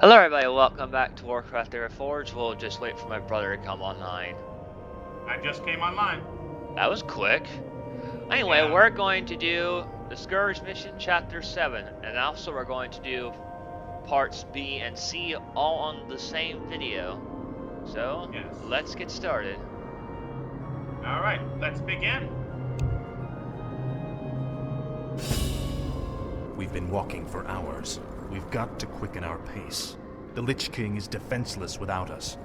Hello everybody, welcome back to Warcraft III Reforged. We'll just wait for my brother to come online. I just came online. That was quick. Anyway, Yeah. we're going to do the Scourge mission chapter 7, and also we're going to do parts B and C all on the same video. So, Yes. let's get started. Alright, let's begin. We've been walking for hours. We've got to quicken our pace. The Lich King is defenseless without us.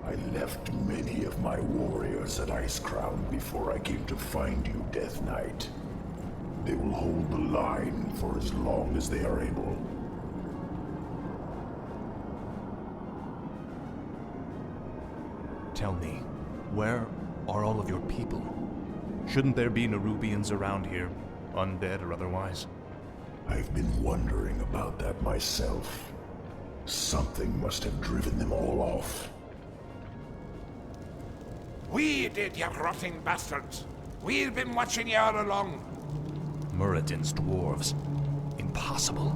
I left many of my warriors at Icecrown before I came to find you, Death Knight. They will hold the line for as long as they are able. Tell me, where are all of your people? Shouldn't there be Nerubians around here, undead or otherwise? I've been wondering about that myself. Something must have driven them all off. We did, you rotting bastards. We've been watching you all along. Muradin's dwarves. Impossible.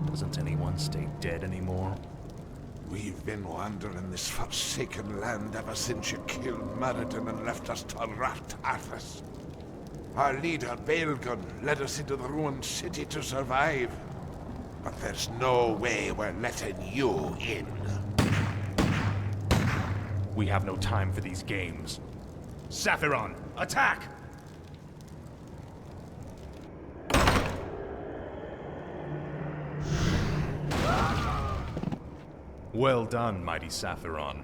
Doesn't anyone stay dead anymore? We've been wandering this forsaken land ever since you killed Muradin and left us to rot Arthas. Our leader, Baelgun, led us into the ruined city to survive. But there's no way we're letting you in. We have no time for these games. Saphiron, attack! Well done, mighty Saphiron.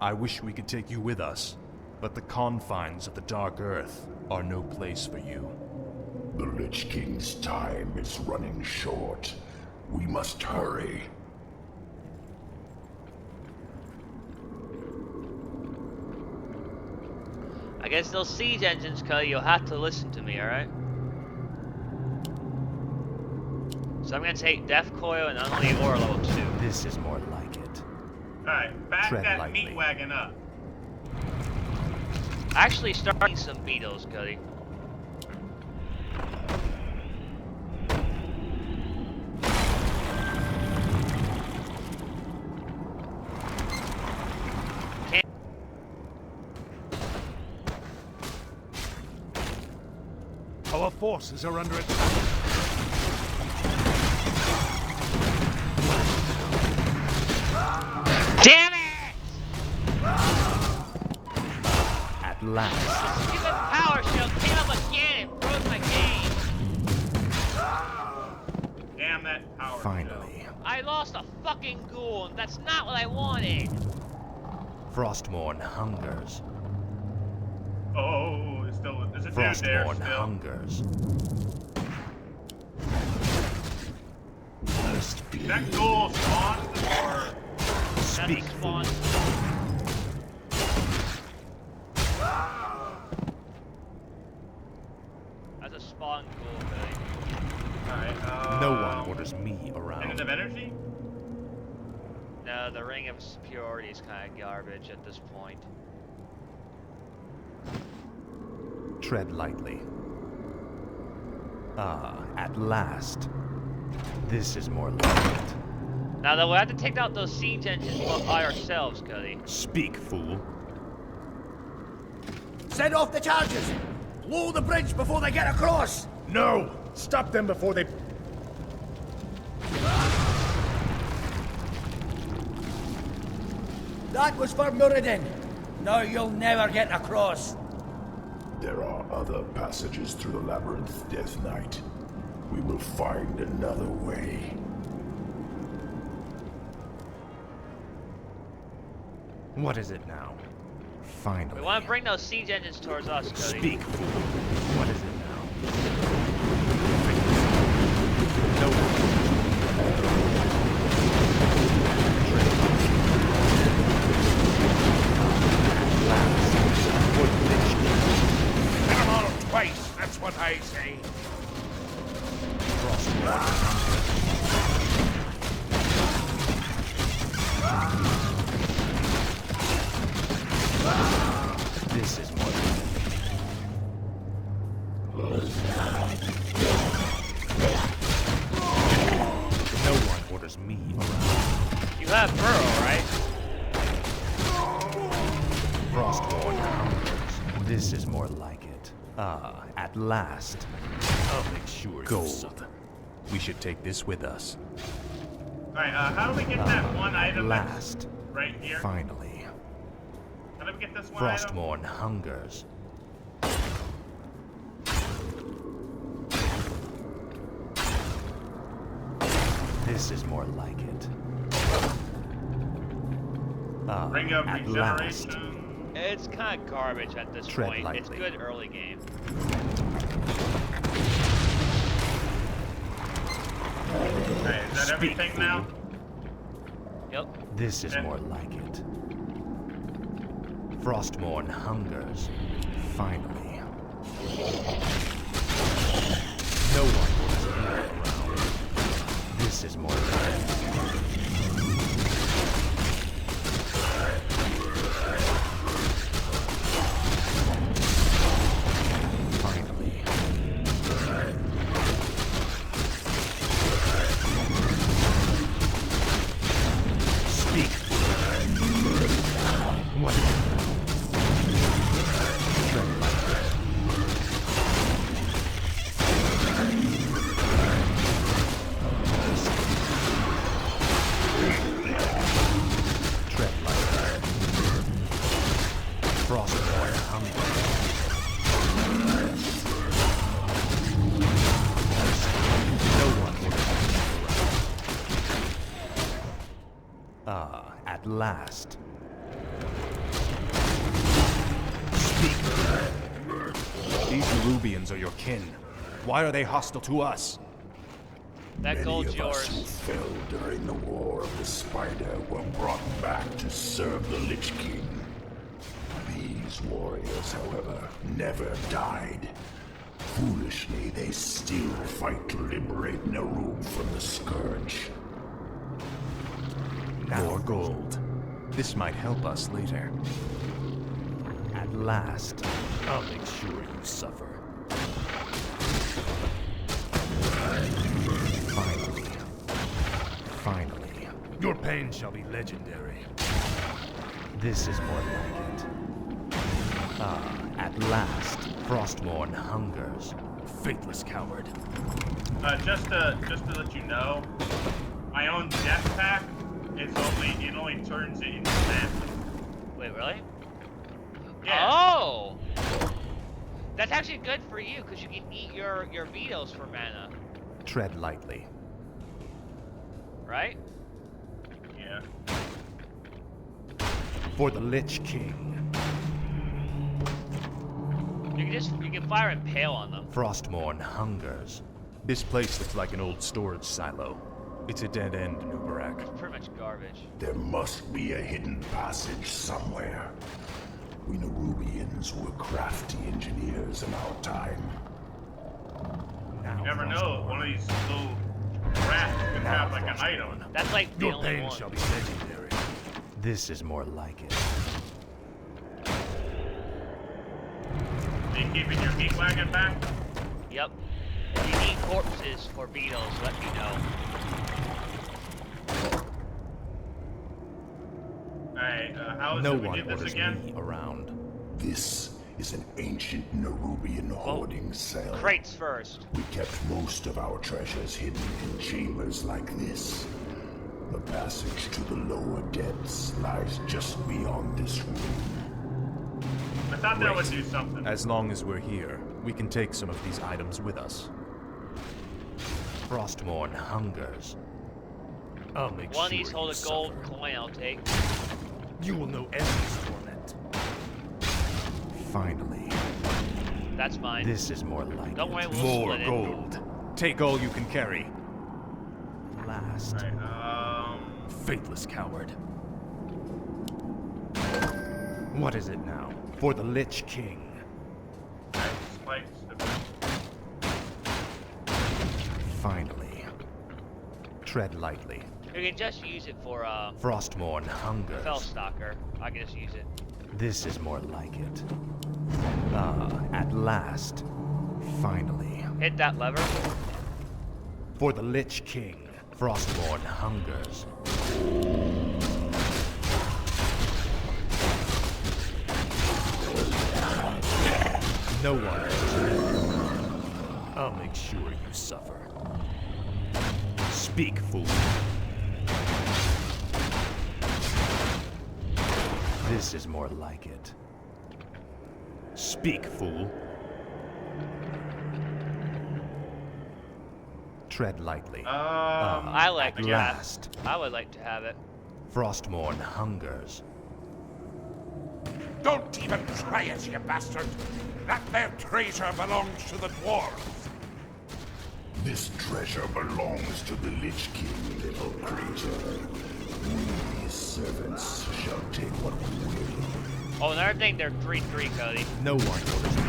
I wish we could take you with us, but the confines of the Dark Earth are no place for you. The Lich King's time is running short. We must hurry. I guess those siege engines, Cody, you'll have to listen to me, alright? So I'm gonna take Death Coil and Unleash Aura level 2. This is more like it. Alright, back Tread that lightly. meat wagon up. Actually starting some beetles, Cody. Our forces are under attack. Damn it! At last. Stupid power shell came up again and broke my game. Damn that power. Finally. I lost a fucking ghoul, and that's not what I wanted. Frostmourne hungers. Oh, it's still there's a dude there Frostmourne still. hungers. That ghoul spawned or Speak, That's spawn. That's a spawn ghoul, Cody. alright, No one orders me around. Ring of Energy? No, the Ring of Superiority is kind of garbage at this point. Tread lightly. Ah, at last. This is more like it. Now, though, we'll have to take out those siege engines by ourselves, Cody. Speak, fool. Send off the charges! Blow the bridge before they get across! No! Stop them before they... That was for Muradin. Now you'll never get across. There are other passages through the labyrinth, Death Knight. We will find another way. What is it now? Finally. We want to bring those siege engines towards us, Cody. Speak, fool. What is it now? No. At last. For the Lich King. Hit 'em all twice, that's what I say. This is more like it. No one orders me around. You have burrow, right? Frostborn hungers. This is more like it. Ah, at last. I'll make sure gold. We should take this with us. Alright, how do we get that one item Last. that's right here? Finally. How do we get this one item? Frostborn hungers. This is more like it. Ah, Bring up at last. regeneration. It's kind of garbage at this Tread point. It's lightly. good early game. Alright, is that everything now? Yep. This is Yeah. more like it. Frostborn hungers. Finally. No one was here around. This is more like it. Finally. Speak. What? Tread lightly. Tread lightly. Frostborn hunger. No one will come around. Ah, at last. Speak. These Nerubians are your kin. Why are they hostile to us? That Many gold's of us who yours. fell during the War of the Spider were brought back to serve the Lich King. These warriors, however, never died. Foolishly, they still fight to liberate Naru from the Scourge. More gold. This might help us later. At last, I'll make sure you suffer. Finally. Finally. Your pain shall be legendary. This is more like it. Ah, at last, Frostborn hungers. Faithless coward. Just to let you know, my own death pack is only turns it into that. Wait, really? Yeah. Oh! That's actually good for you, because you can eat your Vito's for mana, Tread lightly. right? Yeah. For the Lich King. You can fire Impale on them. Frostborn hungers. This place looks like an old storage silo. It's a dead end, Nubarak. It's pretty much garbage. There must be a hidden passage somewhere. We Nerubians were crafty engineers in our time. Now, You never know. Frostborn. One of these little rats could Now, have like an Frostborn. item. That's like the Your only pain one. shall be legendary. This is more like it. Are you keeping your meat wagon back? Yep. If you need corpses for Beetles, let me know. Alright, how is No it we one did this orders again? me around. This is an ancient Nerubian hoarding cell. Crates first. We kept most of our treasures hidden in chambers like this. The passage to the lower depths lies just beyond this room. I thought that would Wait. do something. As long as we're here, we can take some of these items with us. Frostborn hungers. I'll make One sure each hold you a gold suffer. coin I'll take. You will know endless torment. Finally, That's mine. this is more like Don't worry, it. we'll More split it. gold. Take all you can carry. Last, Alright, faithless coward. What is it now? For the Lich King. spikes. Finally. Tread lightly. You can just use it for Frostborn hungers. Fellstalker. I can just use it. This is more like it. Ah, at last. Finally. Hit that lever. For the Lich King. Frostborn hungers. No one. I'll make sure you suffer. Speak, fool. This is more like it. Speak, fool. Tread lightly. I like At to last, I would like to have it. Frostmourne hungers. Don't even try it, you bastard! That there treasure belongs to the dwarves! This treasure belongs to the Lich King, little creature. We, his servants, shall take what we will. Oh, another thing, they're 3-3, Cody. No one orders me.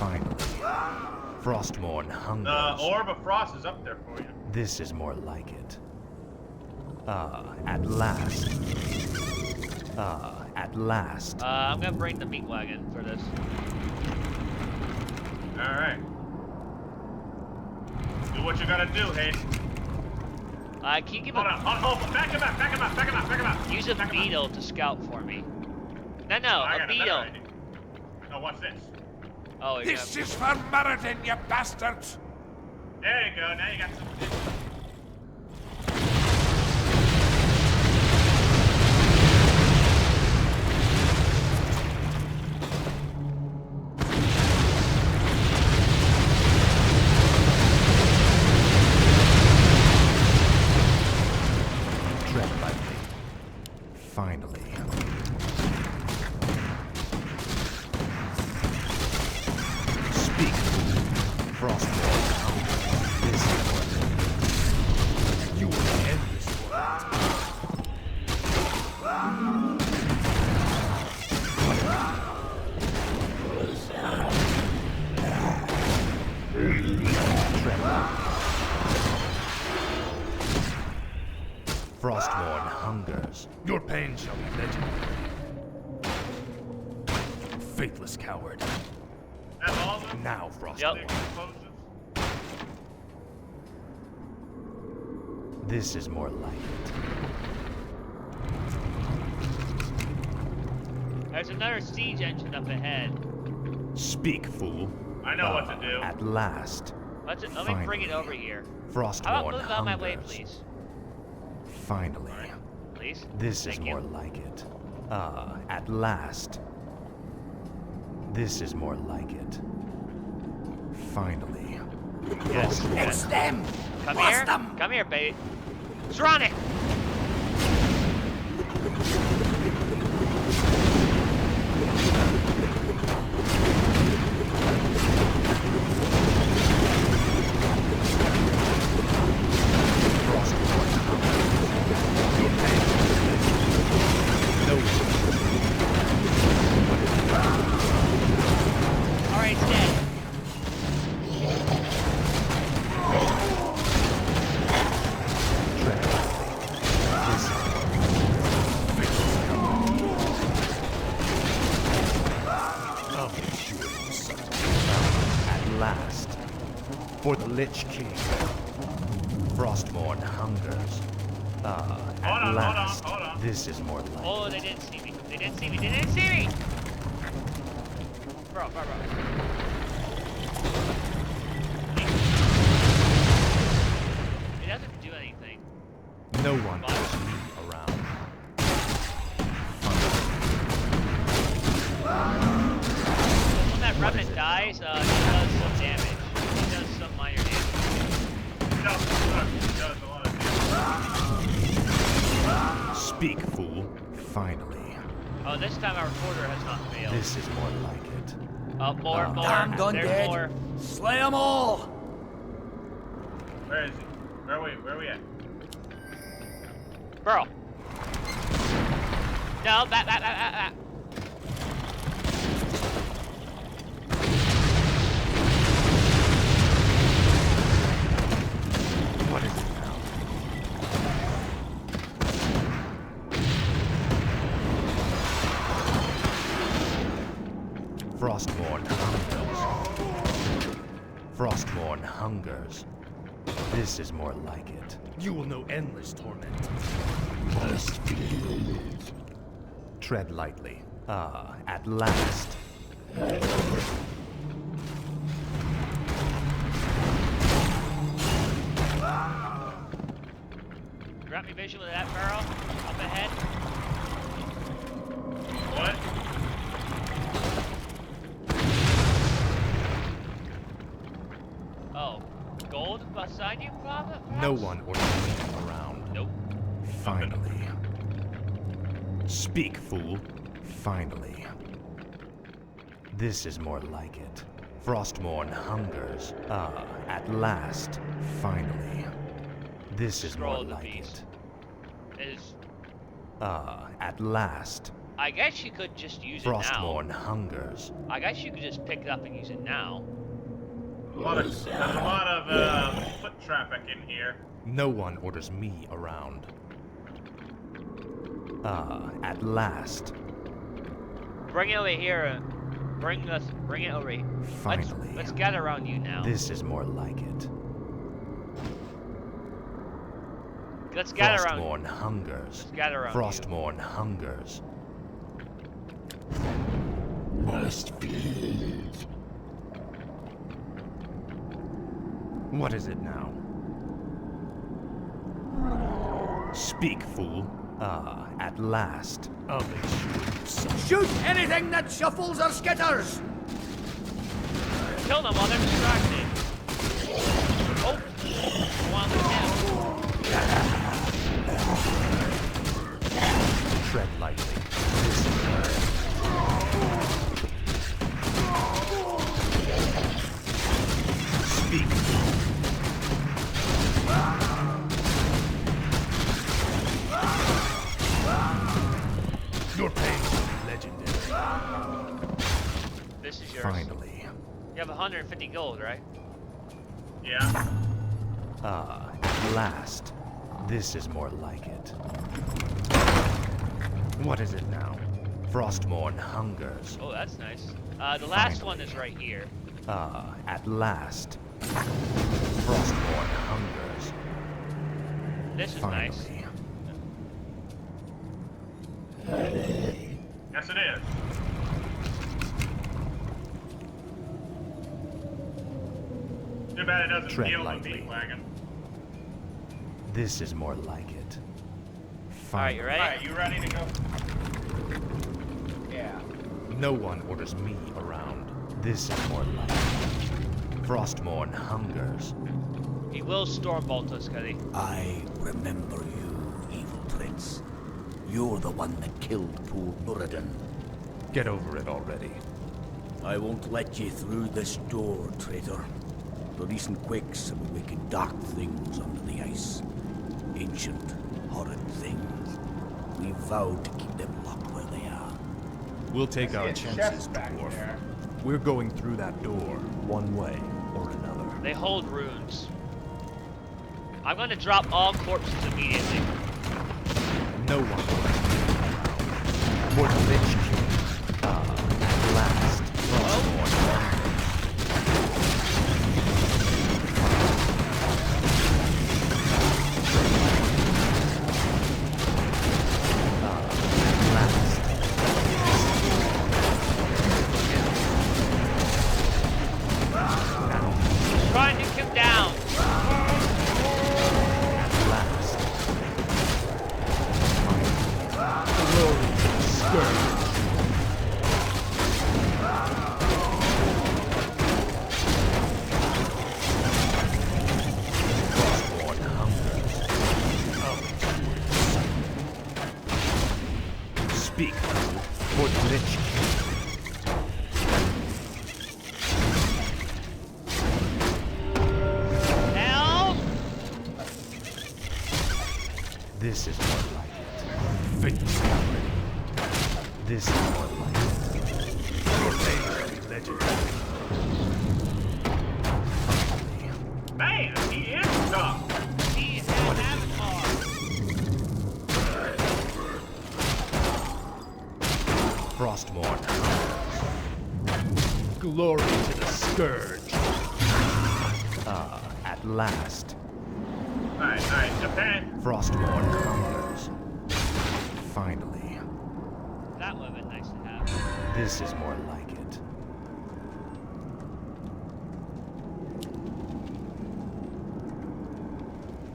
Finally, Frostmourne hungers. The Orb of Frost is up there for you. This is more like it. At last. At last. I'm gonna bring the meat wagon for this. Alright. Do what you gotta do, Hayden. Can you give Hold on, hold on, back him up, back him up, back him up, back him up. use a Back him up. beetle to scout for me? No, I a got a better beetle. idea. No, what's this? Oh, you're This is for Meriden, you bastards! There you go, now you got some. Tread lightly. Finally. Speak, Frostmourne hungers. This is what you will end this world. Tread lightly. Frostmourne hungers. Your pain shall be legendary. Faithless coward. That's all of them? Now, Frostmourne. Yep. The explosions? This is more like it. There's another siege engine up ahead. Speak, fool. I know what to do. At last. Let me bring it Finally. over here. Frostmourne How about move out of my way, hungers. please? Finally. Please? This is Thank you. more like it. At last. This is more like it. Finally. Yes. It's them! Come Blast here. them! Come here, baby. Sronic! Frostmourne hungers. Your pain. No. Alright, it's dead. Tread lightly. This is I'll make sure you suffer. At last. For the Lich King. Frostmourne hungers. At last. hold on. This is more like Oh, they didn't see me. They didn't see me. They didn't see me! Bro. It doesn't do anything. no one puts me around. When that remnant dies, he does some damage. He does some minor damage. No, look, it does a lot of damage. Speak, fool. Finally. Oh, this time our recorder has not failed. This is more like it. Oh, more. Damn gun There's dead! more. Slay them all! Where is he? Where are we at? Bro. No, back. What is it now? Frostmourne hungers. Frostmourne hungers. This is more like it. You will know endless torment. Tread lightly. Ah, at last. Grab me visual of that barrel up ahead. What? Oh, gold beside you, Prophet? No one orders me around. Nope. Finally. Speak, fool. Finally. This is more like it. Frostmourne hungers. Ah, at last. Finally. This is Scroll more of the like beast. it. Is Ah, at last. I guess you could just use it now. Frostmourne hungers. I guess you could just pick it up and use it now. There's a lot of foot traffic in here. No one orders me around. Ah, at last. Bring it over here. Bring it over here. Finally. Let's gather around you now. This is more like it. Let's gather around. Frostmourne hungers. Let's gather around. Frostmourne hungers. Must be. What is it now? Speak, fool. Ah, at last. I'll make sure. Shoot anything that shuffles or skitters! Kill them while they're distracted. Oh, one with him. Tread lightly. Speak. Your pain will be legendary. This is yours. Finally. You have 150 gold, right? Yeah. Ah, at last. This is more like it. What is it now? Frostmourne hungers. Oh, that's nice. The last one is right here. Ah, at last. Frostmourne hungers. This is Finally. nice. Yes, it is. Too bad it doesn't Tread deal with lightly. meat wagon. This is more like it. Alright, you ready? Alright, you ready to go? Yeah. No one orders me around. This is more like it. Frostmourne hungers. He will stormbolt us, Cody. I remember you, evil prince. You're the one that killed poor Muradin. Get over it already. I won't let you through this door, traitor. The recent quakes have awakened dark things under the ice. Ancient, horrid things. We vowed to keep them locked where they are. We'll take our See a chest chances, back dwarf. there. We're going through that door, one way or another. They hold runes. I'm gonna drop all corpses immediately. No one orders me around. For the Lich King. Ah, at last. Frostmourne hungers. Try and knock him down. Speak for the Lich King. Help! This is more like it. Face already. This is more like it. Your pain will be legendary. Man, he is tough. He is an avatar. Frostmourne hungers. Glory to the Scourge. Ah, at last. Alright, Japan. Frostmourne hungers. Finally. That would have been nice to have. This is more like it.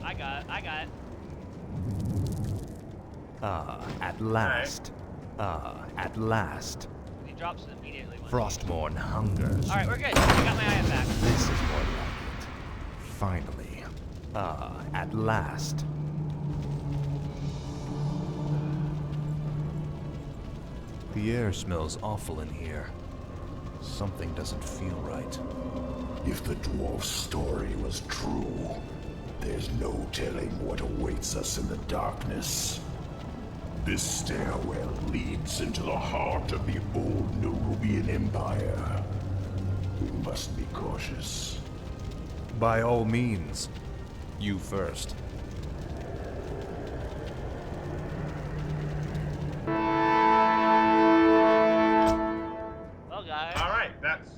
I got it. At last. At last. He drops it immediately. Frostmourne hungers. Alright, we're good. I got my eye back. This is more like it. Finally. At last. The air smells awful in here. Something doesn't feel right. If the dwarf's story was true, there's no telling what awaits us in the darkness. This stairwell leads into the heart of the old Nerubian Empire. We must be cautious. By all means. You first. Well, guys. Alright, that's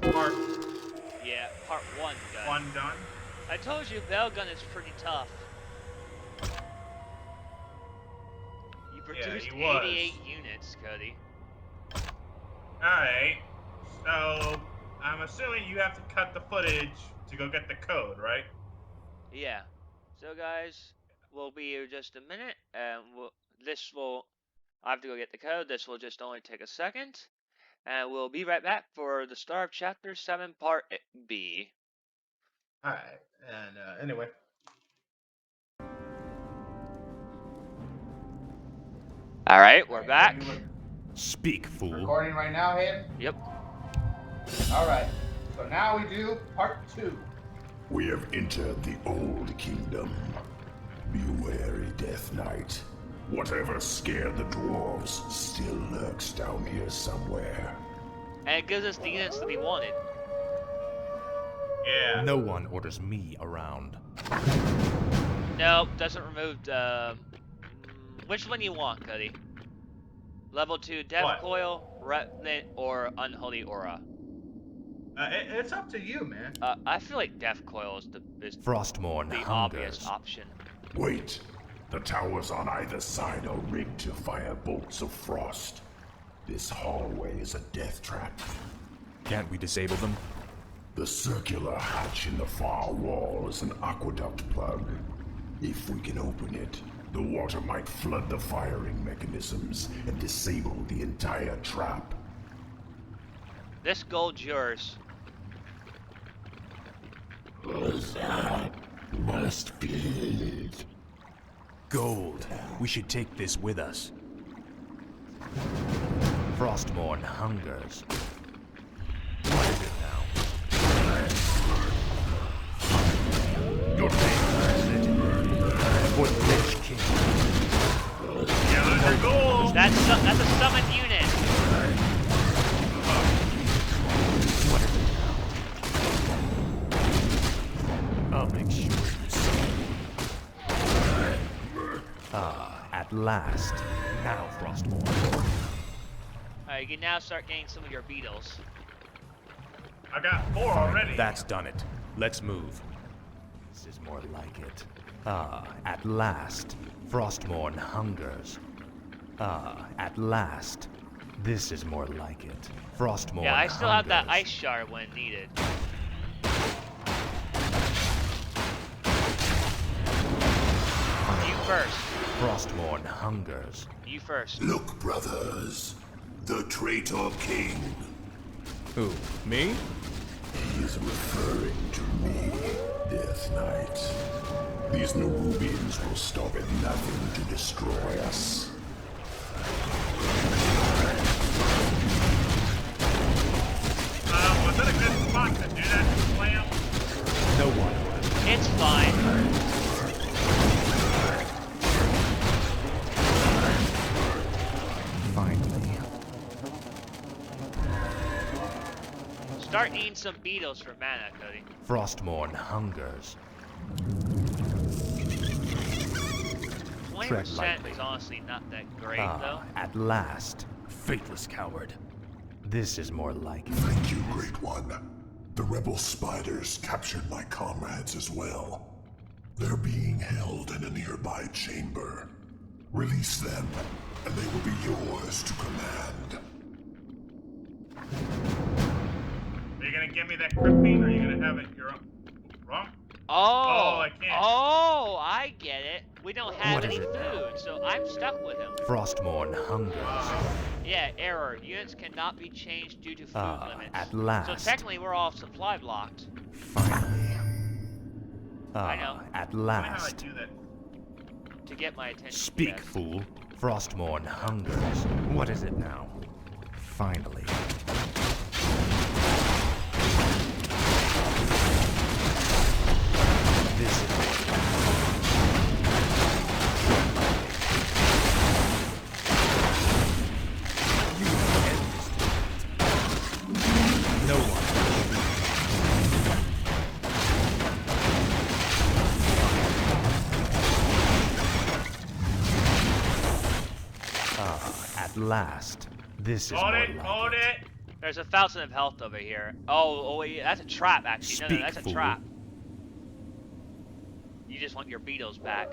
part Yeah, part 1 done. 1 done. I told you Belgun is pretty tough. You produced he was. 88 units, Cody. Alright, so I'm assuming you have to cut the footage to go get the code, right? Yeah. So, guys, we'll be here just a minute, and I have to go get the code. This will just only take a second, and we'll be right back for the start of Chapter 7, Part B. Alright, and anyway. Alright, we're back. Speak, fool. Recording right now, Hayden? Yep. Alright, so now we do part 2. We have entered the old kingdom. Be wary, Death Knight. Whatever scared the dwarves still lurks down here somewhere. And it gives us the units that we wanted. Yeah. No one orders me around. Nope, doesn't remove which one you want, Cody? Level 2 Death What? Coil, Revenant, or Unholy Aura? It's up to you, man. I feel like Death Coil is the Frostmourne obvious hungers. option. Wait. The towers on either side are rigged to fire bolts of frost. This hallway is a death trap. Can't we disable them? The circular hatch in the far wall is an aqueduct plug. If we can open it, the water might flood the firing mechanisms and disable the entire trap. This gold's yours. That must be it. Gold. We should take this with us. Frostmourne hungers. What is it now? Your name is legendary. For the Lich King. Yeah, those are gold. That's a summoned unit. What is it now? I'll make sure you see. At last. Now, Frostmourne. Alright, you can now start getting some of your beetles. I got 4 already. That's done it. Let's move. This is more like it. At last. Frostmourne hungers. At last. This is more like it. Frostmourne Yeah, I still have that hungers. ice shard when needed. You first. Frostmourne hungers. You first. Look, brothers. The traitor king. Who? Me? He is referring to me, Death Knight. These Nerubians will stop at nothing to destroy us. Was that a good spot to do that, Slam? No one. It's fine. Finally. Start needing some beetles for mana, Cody. Frostmourne hungers. 20% lightly. is honestly not that great, though. At last. Faithless coward. This is more like it. Thank you, Great One. The rebel spiders captured my comrades as well. They're being held in a nearby chamber. Release them, and they will be yours to command. get me that crit bean, or are you gonna have it your own? Wrong? Oh, I can't. oh, I get it. We don't have What any is it now? food, so I'm stuck with him. Frostmourne hungers. Yeah, error. Units cannot be changed due to food limits. At last. So technically, we're all supply blocked. Finally. I know. At Funny how I last. do that. To get my attention. Speak, yes. fool. Frostmourne hungers. What is it now? Finally. This is no one. At last. This is Hold more it, like hold it. There's a fountain of health over here. Oh, wait, that's a trap, actually. No, Speak, that's a fool. trap. You just want your beetles back.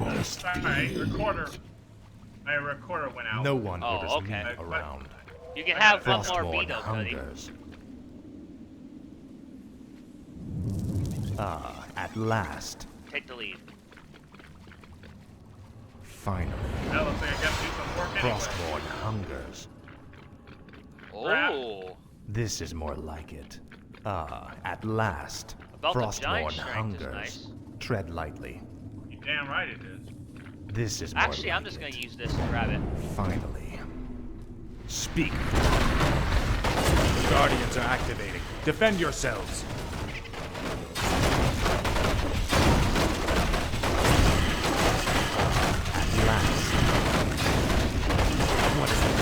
Alright, recorder. My recorder went out. No one Oh, orders okay. me around. You can have one more Frostmourne beetle, Cody. hungers. At last. Take the lead. Finally. That looks like I gotta do some work anyway. Frostmourne hungers. Oh. This is more like it. At last. About the giant Frostmourne strength is hungers. nice. Tread lightly. You damn right it is. This is more Actually, like I'm just it. gonna use this to grab it. Finally. Speak. Guardians are activating. Defend yourselves. At last. What is it?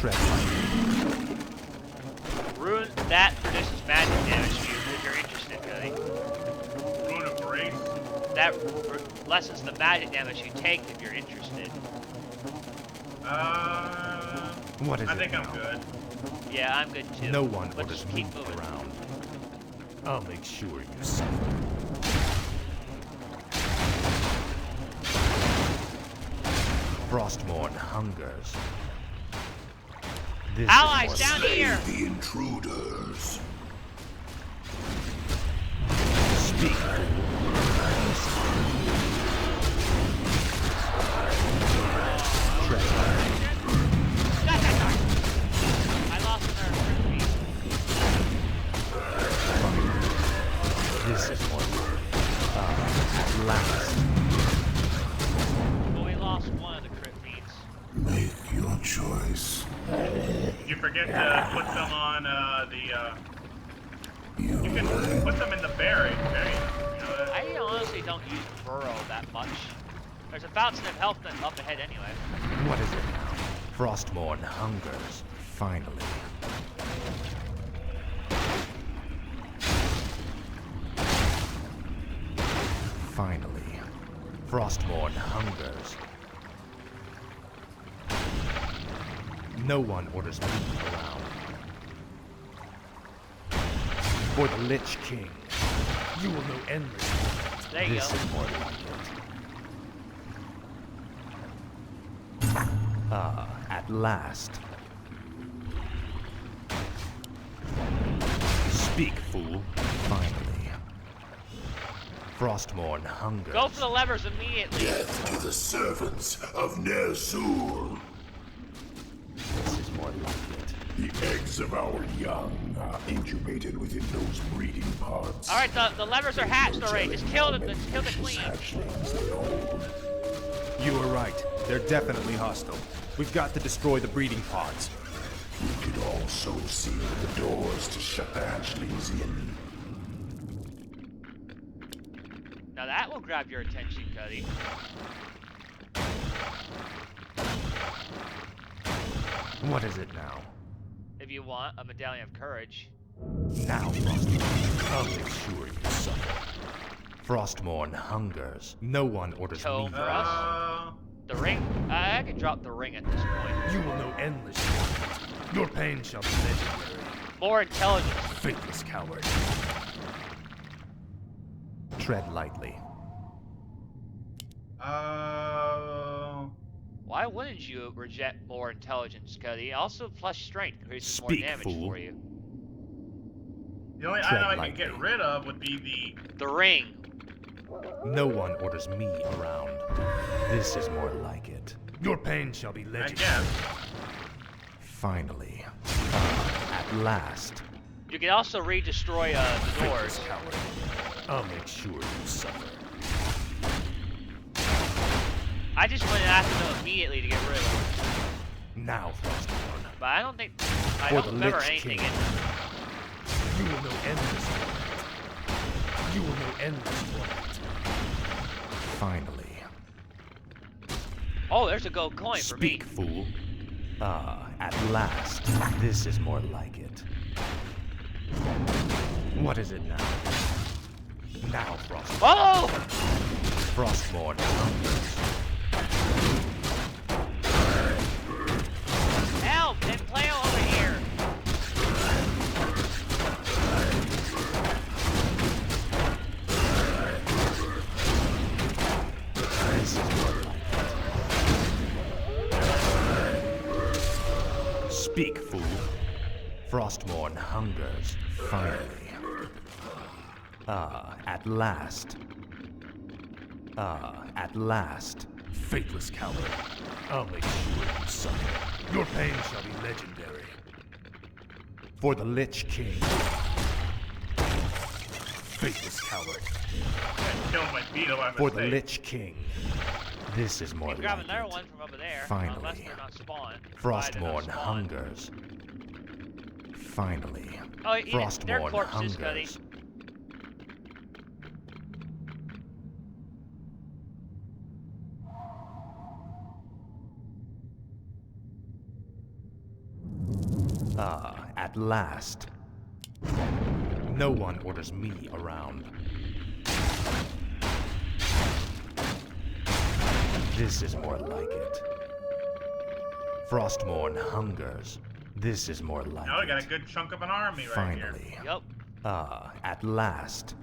Tread lightly. Ruin that produces magic damage to you if you're interested, Cody. Ruin a brace. That lessens the magic damage you take if you're interested. What is I it think I'm now? good. Yeah, I'm good too. No one Let's orders just me keep moving. around. I'll make sure you suffer. Frostmourne hungers. This Allies is down more here! The intruders. Speak. Tread lightly. I lost another feet. This is more at last. Well, we lost one of the crit feeds. Make your choice. Did you forget to put them on you can put them in the berry. There you go. You know, that- I honestly don't use burrow that much. There's a fountain of health up ahead anyway. What is it now? Frostmourne hungers. Finally. Finally. Frostmourne hungers. No one orders me around. For the Lich King, you will know endlessly. There you This go. is more like it. At last. Speak, fool. Finally. Frostmourne hungers. Go for the levers immediately. Death to the servants of Ner'zhul. This is more like it. The eggs of our young are incubated within those breeding pods. Alright, the levers are hatched already. Just kill the queen. Hatchlings they hold. You were right. They're definitely hostile. We've got to destroy the breeding pods. We could also seal the doors to shut the hatchlings in. Now that will grab your attention, Cody. What is it now? If you want a medallion of courage. Now, Frostmourne. I'll make sure you suffer. Frostmourne hungers. No one orders Toe me. for us. The ring? I could drop the ring at this point. You will know endlessly. Your pain shall be legendary. More intelligence. Faithless coward. Tread lightly. Why wouldn't you reject more intelligence, Cody? Also, plus strength increases more Speak, damage fool. for you. The only Tread item I could get lightly. rid of would be The ring. No one orders me around. This is more like it. Your pain shall be the. I legendary. guess. Finally. At last. You can also re-destroy the doors. Coward. I'll make sure you suffer. I just went after them immediately to get rid of them. Now, Frostborn. But I don't think... I For don't the remember Lich anything King. in them. You will know endless torment. You will know endless torment. Finally. Oh, there's a gold coin for me. Speak, fool. At last. This is more like it. What is it now? Now, Frostborn. Oh! Frostborn hungers. Help! They play over here. This is more like it. Speak, fool. Frostborn hungers. Finally. At last. At last. Faithless coward. I'll make sure you suffer. Your pain shall be legendary. For the Lich King. Faithless coward. I killed my beetle by For the mistake. Lich King. This is more You can grab like another it. one from over there. Finally. Unless they're not spawned. Frostborn hungers. Finally. Oh, yeah, they're Frostborn corpses, Cody. hungers. At last. No one orders me around. This is more like it. Frostborn hungers. This is more like Now we it. got a good chunk of an army right here. Finally. Yep. At last.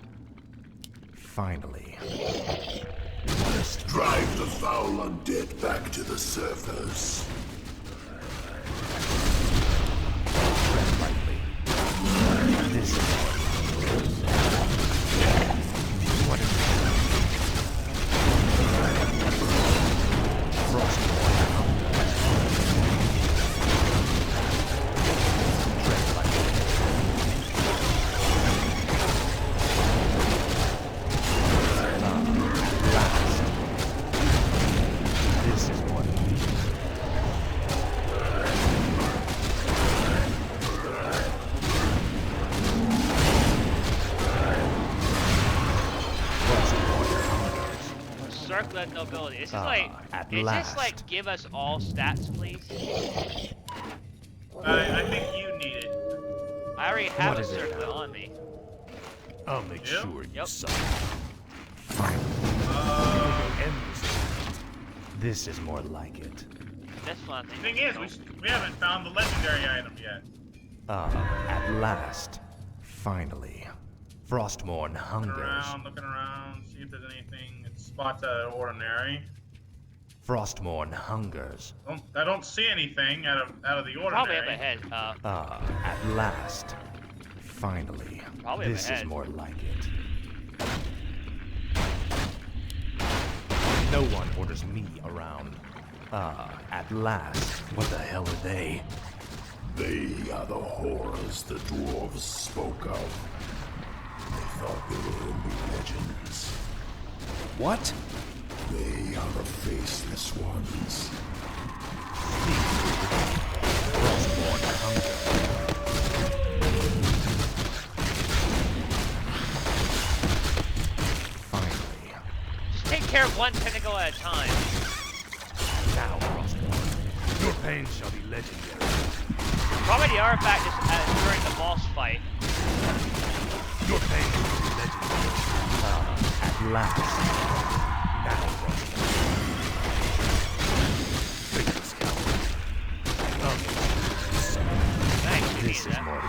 Finally. Drive the foul undead back to the surface. Tread lightly. This is what is it? Frostborn hungers. Tread lightly. Last. This is what it is. Circlet nobility. This is like... at Is last. this like, give us all stats, please? I think you need it. I already have What a is it circlet now? on me. I'll make Yep. sure you Yep. suffer. Finally. Endless. This is more like it. That's one thing. Thing is, we haven't found the legendary item yet. At last. Finally. Frostborn hungers. Looking around, see if there's anything that spots out of ordinary. Frostborn hungers. I don't see anything out of the ordinary. Probably up ahead. At last. Finally. Probably up this is ahead. more like it. No one orders me around. At last. What the hell are they? They are the horrors the dwarves spoke of. They thought they were only legends. What? They are the faceless ones. Frostborn hunger. Finally. Just take care of one tentacle at a time. Now, Frostborn. Your pain shall be legendary. Probably the artifact is during the boss fight. Your pain shall be legendary. At last. Now, Frostborn. Faithless coward. Thanks, we This need is that. more.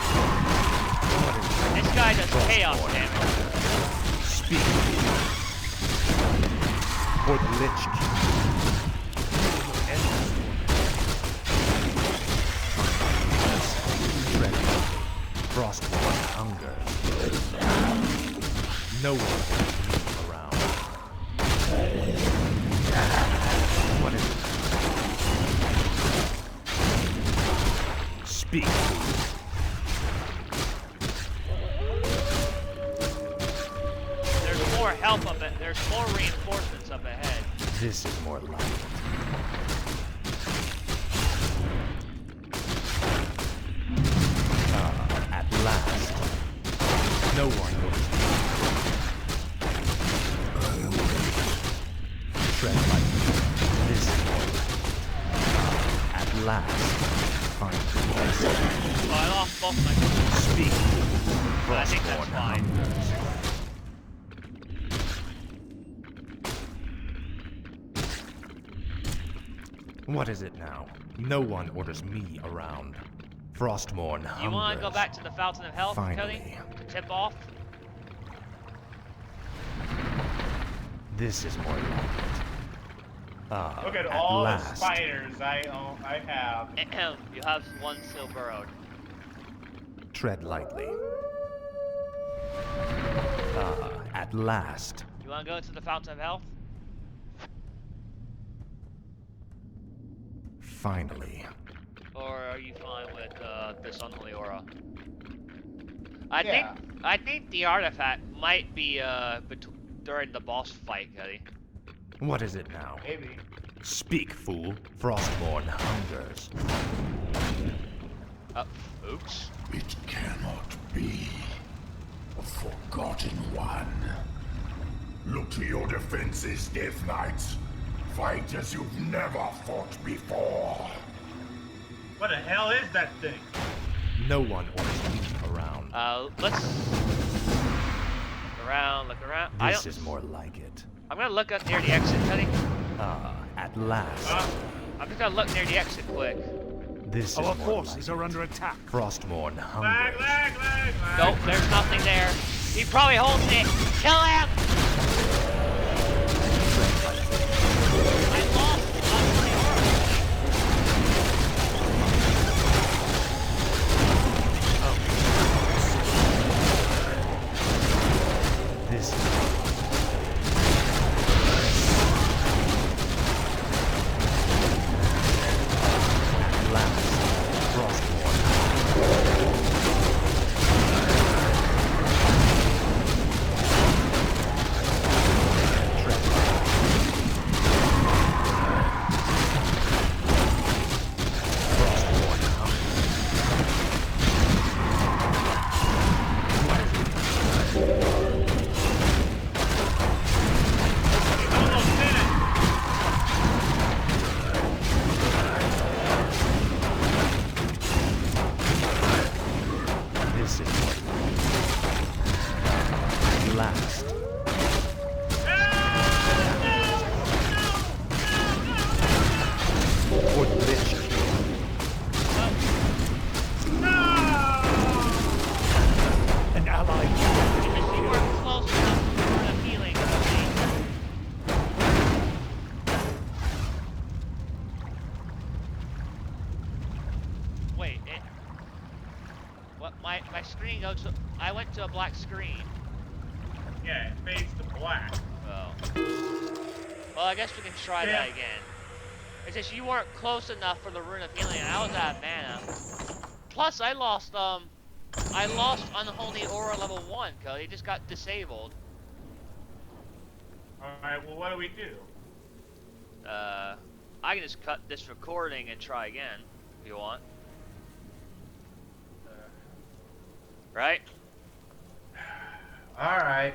What is it? This guy does chaos Frostborn damage. hunger. Speak. For For the Lich King. Tread Frostborn hunger. No one can be around. What is it? Speak, fool. There's more help up it. There's more reinforcements up ahead. This is more like it. At last. No one will. Tread like this. At last. Find the best. Oh, I lost both my... Speak. But I think that's fine. What is it now? No one orders me around. Frostmourne hungers. You want to go back to the Fountain of Health, Finally. Cody? To tip off? This is more like it. Look at at all last. the spiders I have. You have one still burrowed. Tread lightly. At last. You want to go to the Fountain of Health? Finally. Or are you fine with this unholy aura? I think the artifact might be during the boss fight, Cody. What is it now? Maybe. Speak, fool. Frostborn hungers. Oops. It cannot be. A forgotten one. Look to your defenses, Death Knights. Fight as you've never fought before. What the hell is that thing? No one orders me around. Let's look around. This is more like it. I'm gonna look up near the exit, Cody. At last. I'm just gonna look near the exit quick. This is Our more forces like are under attack. Frostmourne Lag, hungers. lag, lag, lag. Nope, there's nothing there. He probably holds it. Kill him! I lost unholy aura. This is at last. Frostborn. This is what at last. For the Lich King. An ally. If you were close enough to the healing, wait, what? My screen goes to... I went to a black screen. Yeah, it fades to black. Oh. Well, I guess we can try that again. It's just you weren't close enough for the Rune of Healing, and I was out of mana. Plus, I lost Unholy Aura level 1, Cody. It just got disabled. Alright, well, what do we do? I can just cut this recording and try again, if you want. Right? Alright.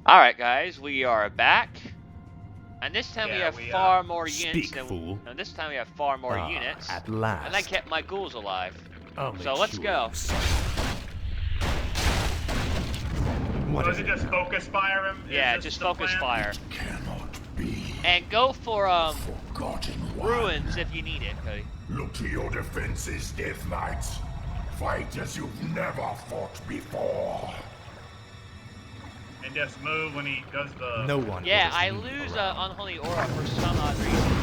Alright, guys, we are back. And this time we have far more units Speak, than... fool. And this time we have far more units. At last. And I kept my ghouls alive. Only So let's go. What Was is it just focus fire him? Yeah, just focus fire. Cannot be. And go for Forgotten one. ruins if you need it, Cody. Look to your defenses, Death Knights. Fight as you've never fought before. and just move when he does the. No one. Yeah, will I just leave lose around. Unholy Aura for some odd reason.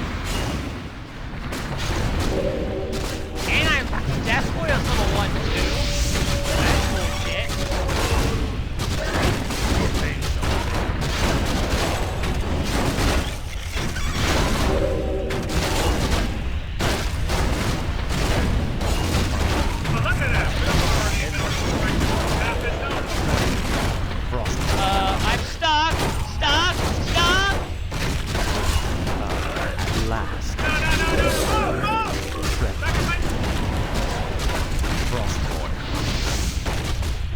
And I'm Death Boy on level 1 too. That's bullshit. Oh, look at that! Frost. I'm stuck! Stop! Stop! At last. No! Tread. Back in my... Frostborn.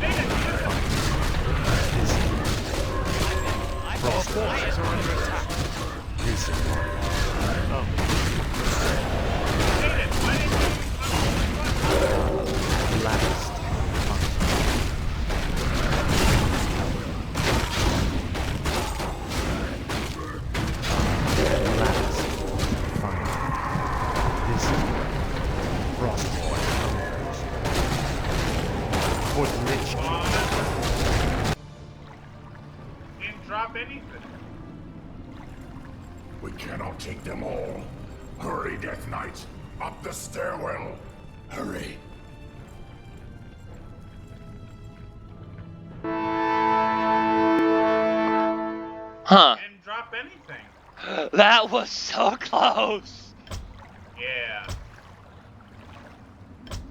Dang it, This is more dang it, why didn't you... at last. At last. Fine. This is Frostborn. For the Lich King. Didn't drop anything. We cannot take them all. Hurry, Death Knight. Up the stairwell. Hurry. Huh. Didn't drop anything. That was so close! Yeah.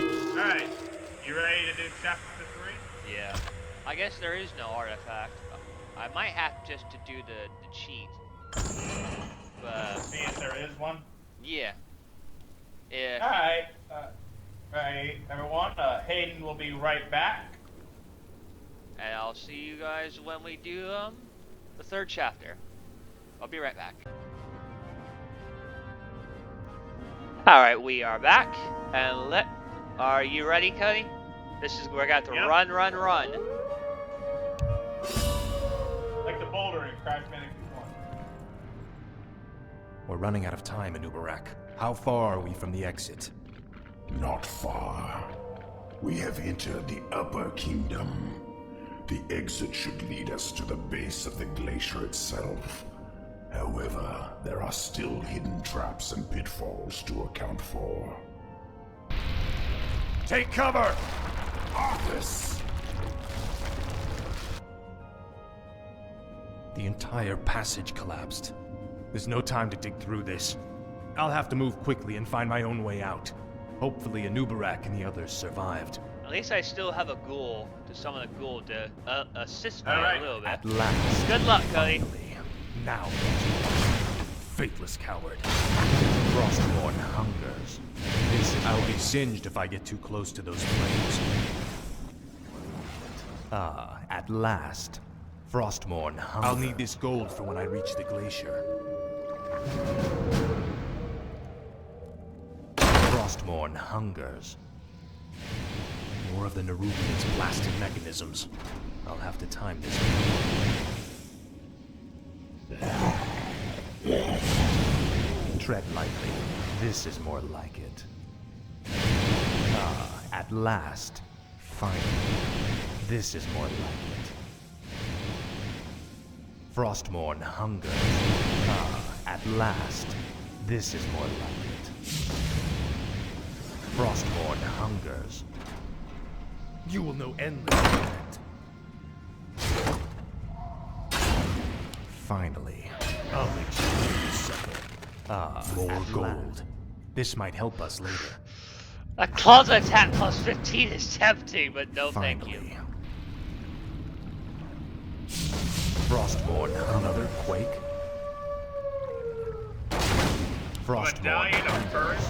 Alright. You ready to do chapter 3? Yeah. I guess there is no artifact. I might have just to do the cheat. But, See if there is one. yeah. Yeah. Alright. Alright, everyone. Hayden will be right back. And I'll see you guys when we do, the 3rd chapter. I'll be right back. Alright, we are back. And are you ready, Cody? This is where I got to Yep. run. Like the boulder in Crash Bandicoot 1. We're running out of time, Anubarak. How far are we from the exit? Not far. We have entered the Upper Kingdom. The exit should lead us to the base of the glacier itself. However, there are still hidden traps and pitfalls to account for. Take cover! Arthas! The entire passage collapsed. There's no time to dig through this. I'll have to move quickly and find my own way out. Hopefully Anubarak and the others survived. At least I still have a ghoul to summon a ghoul to assist me Alright. a little bit. At last. Good luck, Cody. Finally. Now. Faithless coward. Frostborn hungers. I'll be singed if I get too close to those flames. Ah, at last. Frostborn hunger. I'll need this gold for when I reach the glacier. Frostborn hungers. More of the Nerubian's blasted mechanisms. I'll have to time this. Tread lightly. This is more like it. Ah, at last. Finally. This is more like it. Frostborn hungers. Ah, at last. This is more like it. Frostborn hungers. You will know endless. Finally. I'll make sure you sucker. Ah, More at gold. last. This might help us later. A claws attack plus 15 is tempting, but no thank you. Finally. Frostborn Another quake? Frostborn. Medallion of Courage.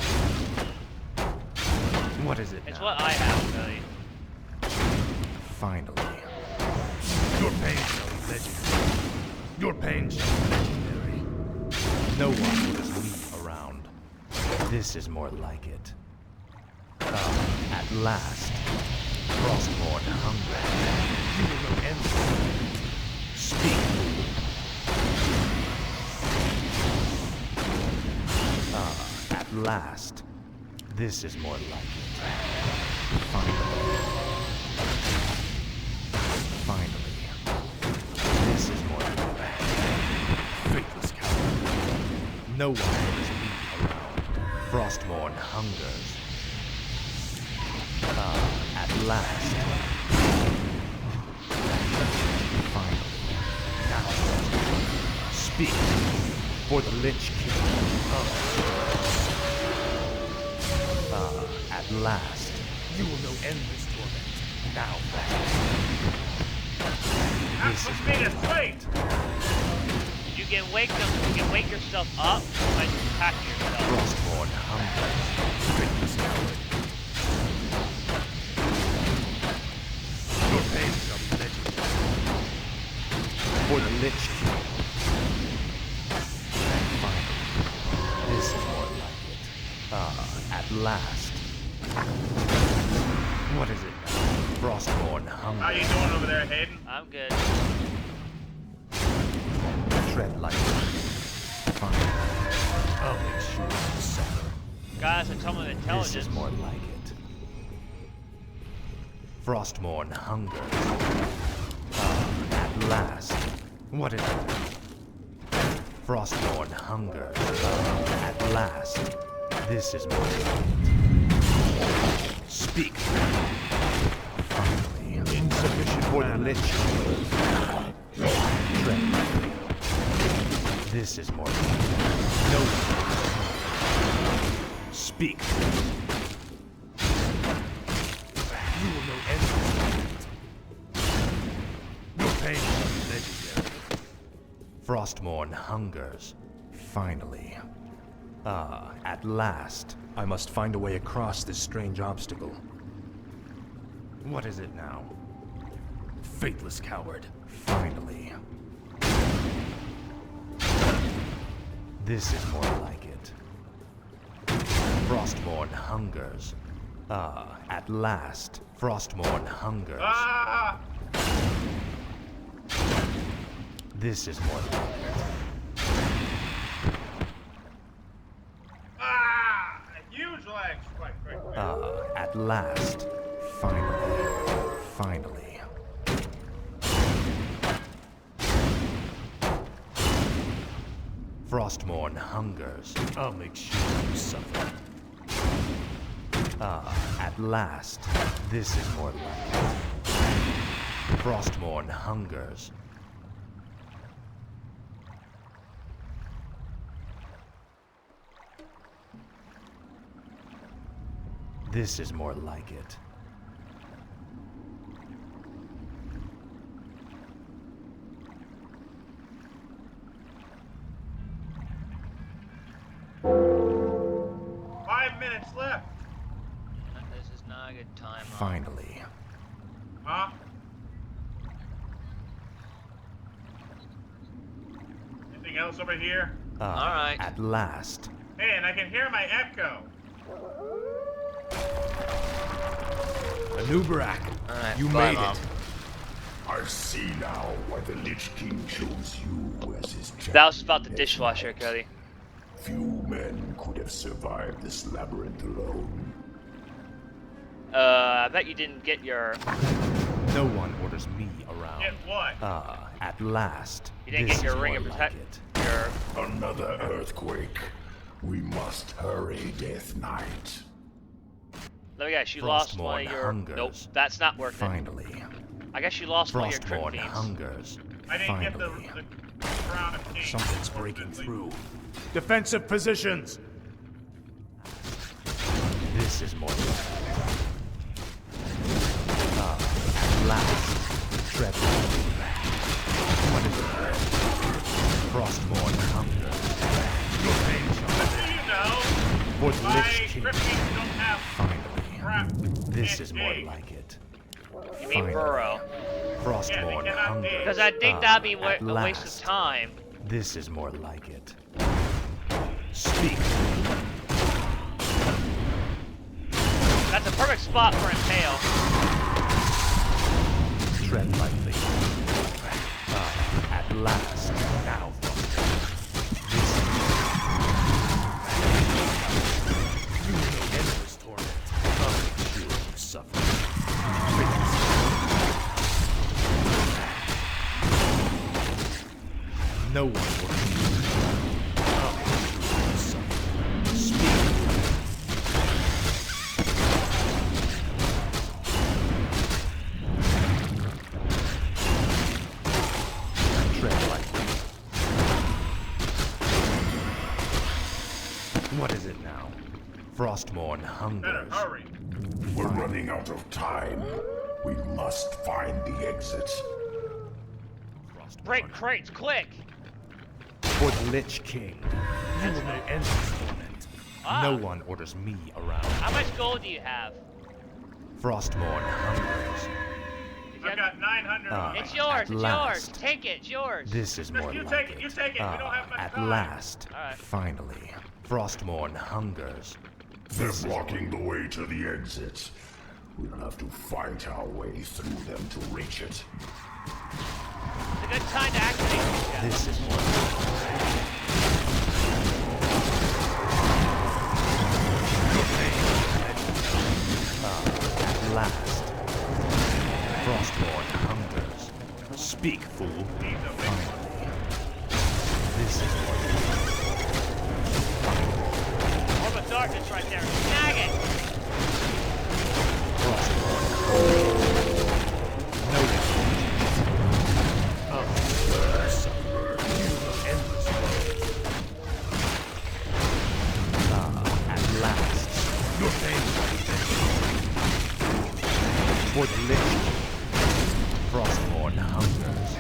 What is it It's now? what I have, Cody. Finally. Your pain shall be legendary. Your pain shall be legendary. No one will just leave around. This is more like it. Ah, at last. Frostborn hunger. You will know endless. Speak. Ah, at last. This is more like it. Finally. Finally. No one orders me around. Frostmourne hungers. At last. Finally. Now. Speak. For the Lich King. At last. You will know endless torment. Now. That's what's made us wait. You can wake yourself up by attacking yourself. Frostmourne hungers. Goodness coward. Your pain shall be legendary. For the Lich King. Finally. This is more like it. At last. What is it? Frostmourne hunger. How you doing over there, Hayden? I'm good. Tread lightly. Fine. I'll make sure you suffer. Guys, I told him intelligence. This is more like it. Frostmourne hunger. At last. What is it? Frostmourne hunger. At last. This is more like it. Speak. Finally. Insufficient for the Lich. Tread lightly. This is more like it. No. Speak. You will know everything. Your pain is legendary. Frostmourne hungers. Finally. At last. I must find a way across this strange obstacle. What is it now? Faithless coward. Finally. This is more like it. Frostmourne hungers. At last. Frostmourne hungers. Ah! This is more like it. Ah! Huge legs! Quick. At last. Finally. Finally. Frostmourne hungers. I'll make sure you suffer. At last. This is more like it. Frostmourne hungers. This is more like it. Left. This is not a good time. Finally. Huh? Anything else over here? Alright. At last. Hey, and I can hear my echo. Anubarak, Alright, you bye, made Mom. it. I see now why the Lich King chose you as his champion. That was about the dishwasher, Cody. Few men could have survived this labyrinth alone. I bet you didn't get your... No one orders me around. Get what? At last. You didn't This get your is ring more of like protect... it. Your... Another earthquake. We must hurry, Death Knight. Let me guess, you lost one Frostmourne of your... hungers. Nope, that's not working. Finally. I guess you lost one of your trick Frostmourne feeds. hungers. I didn't get the Finally. crown of king. Something's breaking through. Defensive positions! This is more like it. At last. Tread lightly. What is it? Frostmourne hunger. Your pain shall You know, For the my Lich King. cryptids don't have Finally. crap. This can't is more dig. like it. You mean burrow. Frostmourne Yeah, they cannot hunger. dig. Because I think that'd be At a waste of last. time. This is more like it. Speak. That's a perfect spot for Impale. Tread lightly. At last. Now. This You will know endless torment. I'll make sure you suffer. no one will. What is it now? Frostmourne Better hungers. hurry. We're running out of time. We must find the exit. Break crates, quick! For the Lich King. You will may end this torment. Ah. No one orders me around. How much gold do you have? Frostmourne hungers. I've got 900. It's yours, it's yours. last. Take it, it's yours. This is more you like take it, you take it. We don't have much at time. last, Alright. finally, Frostmourne hungers. They're blocking the way to the exit. We'll have to fight our way through them to reach it. It's a good time to activate these guys. This is more at last, Frostmourne hungers. Speak, fool. Finally, this is more Orb of darkness right there. Snag it! Frostmourne hungers. No at last. Your for the Lich King, Frostmourne hungers.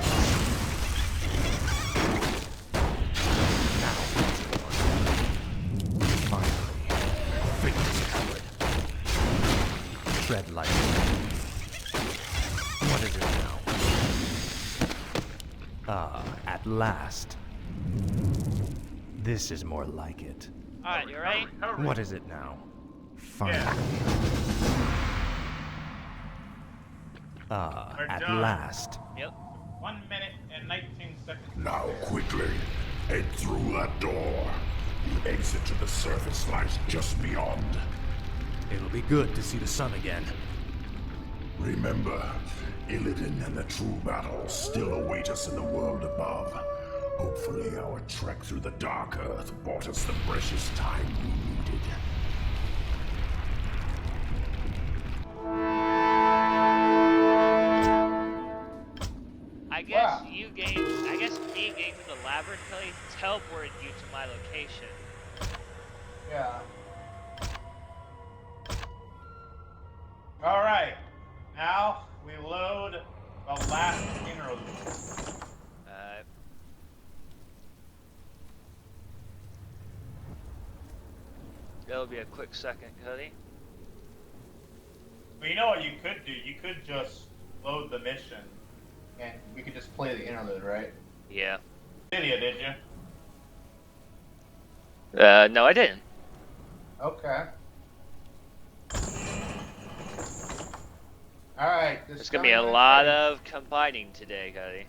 Now, finally, fingers covered. Tread lightly. What is it now? At last. This is more like it. Alright, you ready? Hurry. What is it now? Finally. We're At done. last. Yep. 1 minute and 19 seconds. Now, quickly, head through that door. The exit to the surface lies just beyond. It'll be good to see the sun again. Remember, Illidan and the true battle still await us in the world above. Hopefully our trek through the Dark Earth bought us the precious time we needed. I guess me getting to the labyrinth really teleported you to my location. Yeah. All right. Now we load the last interlude. That'll be a quick second, Cody. Well, you know what you could do? You could just load the mission. And we could just play the interlude, right? Yeah. Idiot, did you? No, I didn't. Okay. Alright, this There's gonna be a lot of combining today, Cody.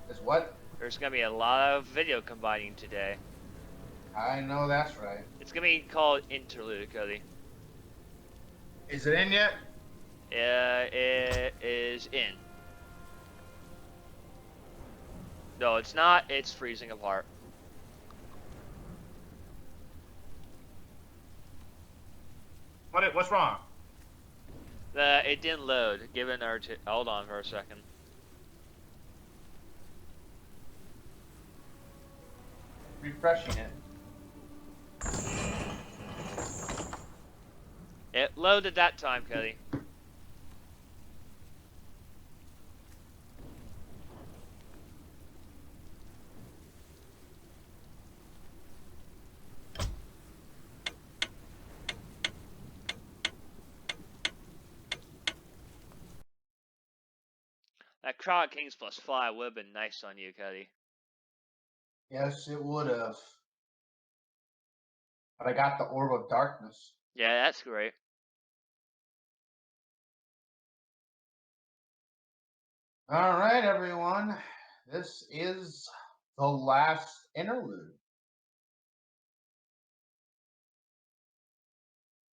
Is what? There's gonna be a lot of video combining today. I know that's right. It's gonna be called Interlude, Cody. Is it in yet? It is in. No, it's not. It's freezing apart. What's wrong? It didn't load. Give it another. Hold on for a second. Refreshing it. It loaded that time, Cody. That Crowd Kings +5 would have been nice on you, Cody. Yes, it would have. But I got the Orb of Darkness. Yeah, that's great. Alright, everyone. This is the last interlude.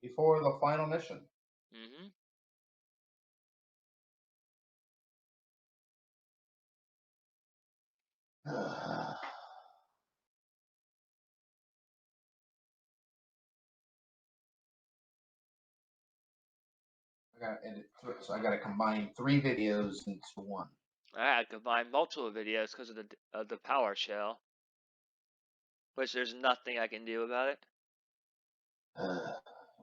Before the final mission. Mm-hmm. I gotta edit through it, so I gotta combine 3 videos into one. I had to combine multiple videos because of the PowerShell. which there's nothing I can do about it.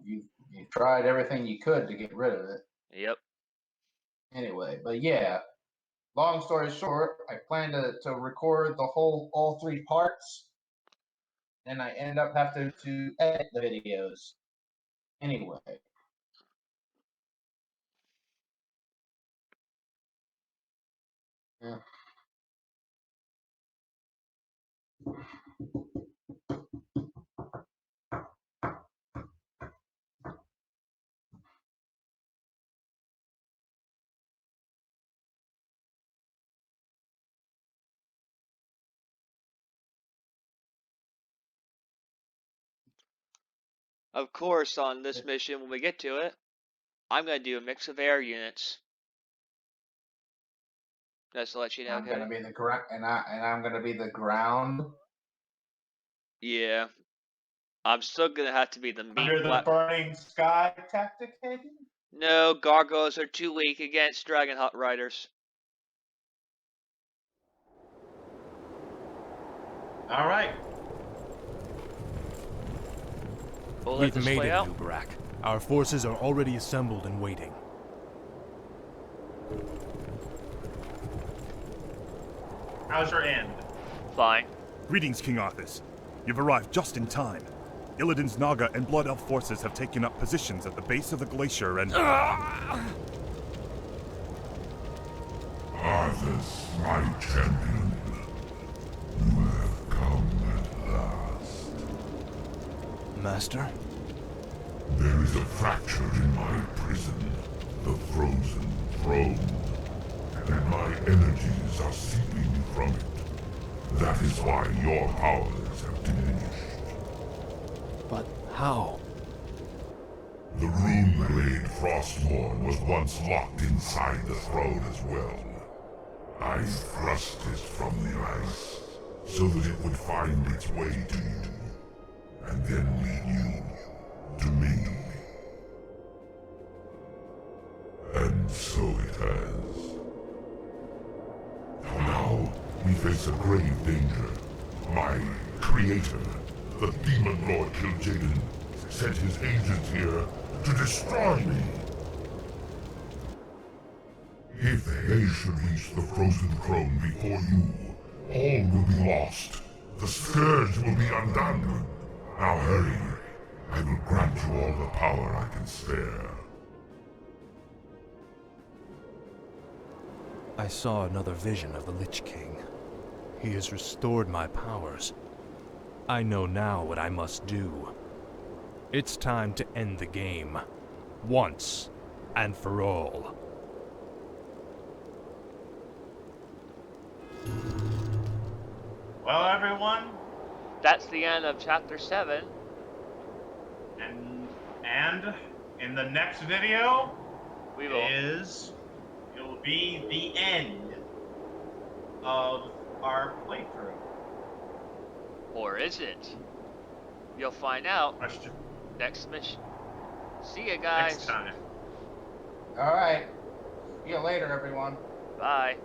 You tried everything you could to get rid of it. Yep. Anyway, but yeah, long story short, I plan to record all 3 parts, and I end up having to edit the videos. Anyway. Yeah. Of course, on this mission, when we get to it, I'm going to do a mix of air units. Just to let you know, I'm okay? gonna be the ground, and I'm gonna be the ground. Yeah. I'm still going to have to be the meat Under the burning sky tactic, Hagen? No, gargoyles are too weak against dragon riders. All right. We'll let We've this made play it, out. Nubarak. Our forces are already assembled and waiting. How's your end? Fine. Greetings, King Arthas. You've arrived just in time. Illidan's Naga and Blood Elf forces have taken up positions at the base of the glacier and... Arthas, my champion. You have come at last. Master? There is a fracture in my prison, the frozen throne, and my energies are seeping from it. That is why your powers have diminished. But how? The rune blade Frostmourne was once locked inside the throne as well. I thrust it from the ice, so that it would find its way to you, and then lead you to me. And so it has. Now, we face a grave danger. My creator, the Demon Lord Kil'jaeden, sent his agents here to destroy me. If they should reach the frozen throne before you, all will be lost. The Scourge will be undone. Now hurry. I will grant you all the power I can spare. I saw another vision of the Lich King. He has restored my powers. I know now what I must do. It's time to end the game. Once and for all. Well, everyone, That's the end of Chapter 7. and in the next video We will. it will be the end of our playthrough. Or is it? You'll find out Question next mission. See ya, guys. next time. All right. See you later, everyone. Bye.